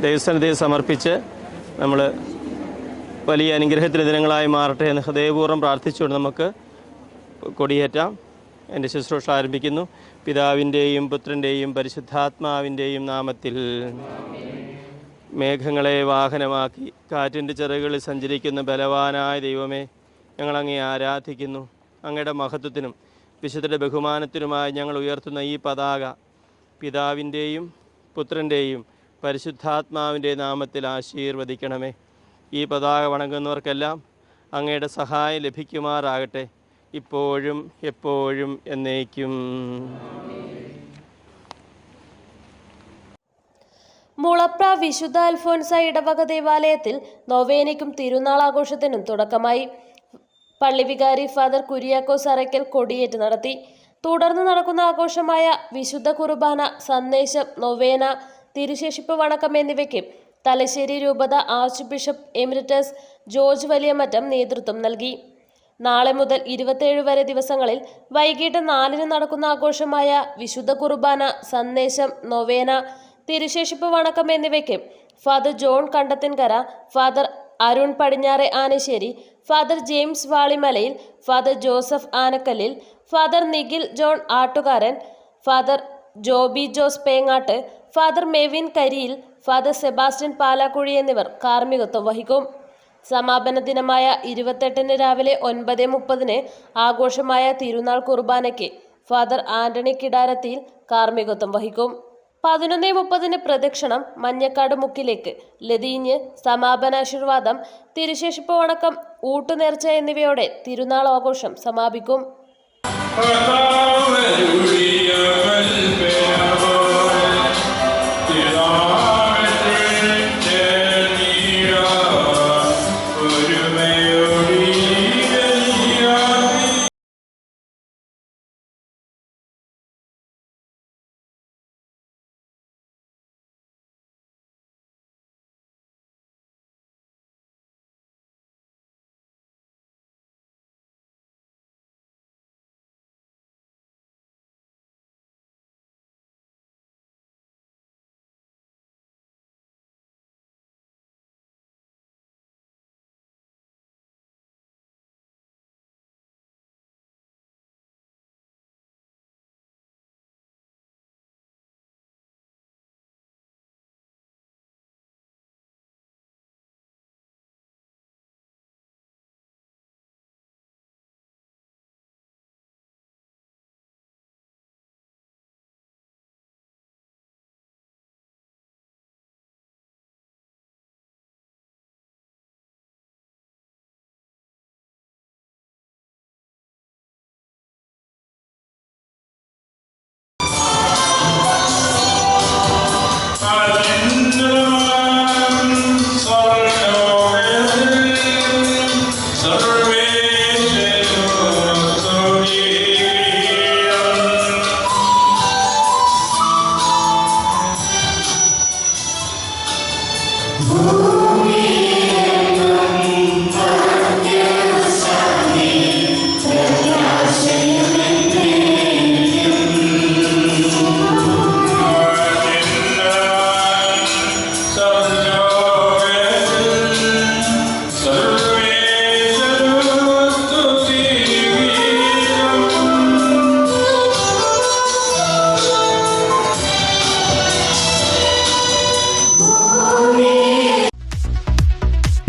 ദൈവസന്നിധിയെ സമർപ്പിച്ച് നമ്മൾ വലിയ അനുഗ്രഹത്തിന് ദിനങ്ങളായി മാറട്ടെ എന്ന് ഹൃദയപൂർവ്വം പ്രാർത്ഥിച്ചുകൊണ്ട് നമുക്ക് കൊടിയേറ്റാം. എൻ്റെ ശുശ്രൂഷ ആരംഭിക്കുന്നു. പിതാവിൻ്റെയും പുത്രൻ്റെയും പരിശുദ്ധാത്മാവിൻ്റെയും നാമത്തിൽ. മേഘങ്ങളെ വാഹനമാക്കി കാറ്റിൻ്റെ ചിറകുകളിൽ സഞ്ചരിക്കുന്ന ബലവാനായ ദൈവമേ, ഞങ്ങളങ്ങേ ആരാധിക്കുന്നു. അങ്ങയുടെ മഹത്വത്തിനും വിശുദ്ധരുടെ ബഹുമാനത്തിനുമായി ഞങ്ങൾ ഉയർത്തുന്ന ഈ പതാക പിതാവിൻ്റെയും പുത്രൻ്റെയും പരിശുദ്ധാത്മാവിൻ്റെ നാമത്തിൽ ആശീർവദിക്കണമേ. ഈ പതാക വണങ്ങുന്നവർക്കെല്ലാം അങ്ങയുടെ സഹായം ലഭിക്കുമാറാകട്ടെ, ഇപ്പോഴും എപ്പോഴും എന്നേക്കും. മുളപ്ര വിശുദ്ധ അൽഫോൻസ ഇടവക ദേവാലയത്തിൽ നൊവേനയ്ക്കും തിരുനാൾ ആഘോഷത്തിനും തുടക്കമായി. പള്ളി വികാരി ഫാദർ കുര്യാക്കോസ് അറയ്ക്കൽ കൊടിയേറ്റ് നടത്തി. തുടർന്ന് നടക്കുന്ന ആഘോഷമായ വിശുദ്ധ കുർബാന, സന്ദേശം, നൊവേന, തിരുശേഷിപ്പ് വണക്കം എന്നിവയ്ക്ക് തലശ്ശേരി രൂപത arch bishop emeritus George Valiyamattam നേതൃത്വം നൽകി. നാളെ മുതൽ 27 വരെ ദിവസങ്ങളിൽ വൈകിട്ട് 4-ന് നടക്കുന്ന ആഘോഷമായ വിശുദ്ധ കുർബാന, സന്ദേശം, നൊവേന, തിരുശേഷിപ്പ് വണക്കം എന്നിവയ്ക്ക് father John Kandathinkara, father Arun Padinjare Anasseri, father James Valimalayil, father Joseph Anakkallil, father Nikhil John Attukaran, father Joby Jose Pengattu, father Mevin Kariyil, father Sebastian Palakuzhi എന്നിവർ കാർമ്മികത്വം വഹിക്കും. സമാപന ദിനമായ 28-ന് രാവിലെ 9:30-ന് ആഘോഷമായ തിരുനാൾ കുർബാനയ്ക്ക് ഫാദർ ആന്റണി കിടാരത്തിയിൽ കാർമ്മികത്വം വഹിക്കും. 11:30-ന് പ്രദക്ഷിണം, മഞ്ഞക്കാട് മുക്കിലേക്ക്, ലതീഞ്ഞ്, സമാപനാശീർവാദം, തിരുശേഷിപ്പ് വണക്കം, ഊട്ടുനേർച്ച എന്നിവയോടെ തിരുനാൾ ആഘോഷം സമാപിക്കും.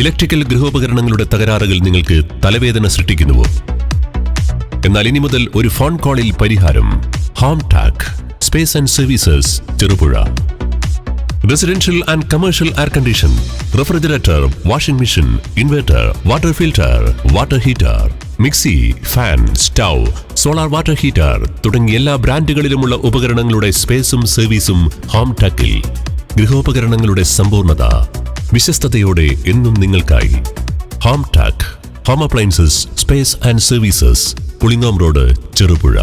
ഇലക്ട്രിക്കൽ ഗൃഹോപകരണങ്ങളുടെ തകരാറുകൾ നിങ്ങൾക്ക് തലവേദന സൃഷ്ടിക്കുന്നുവോ? എന്നാൽ ഇനി മുതൽ ഒരു ഫോൺ കോളിൽ പരിഹാരം. Home Tak space and services, Cherupuzha. Residential and commercial air condition, refrigerator, washing machine, inverter, water filter, water heater, mixie, fan, stove, solar water heater തുടങ്ങിയ എല്ലാ ബ്രാൻഡുകളിലുമുള്ള ഉപകരണങ്ങളുടെ സ്പേസും സർവീസും ഹോം ടാക്കിൽ. ഗൃഹോപകരണങ്ങളുടെ സമ്പൂർണ്ണത വിശ്വസ്തയോടെ എന്നും നിങ്ങൾക്കായി. Home Tak, home appliances, space and services, Pulingome road, Cherupuzha.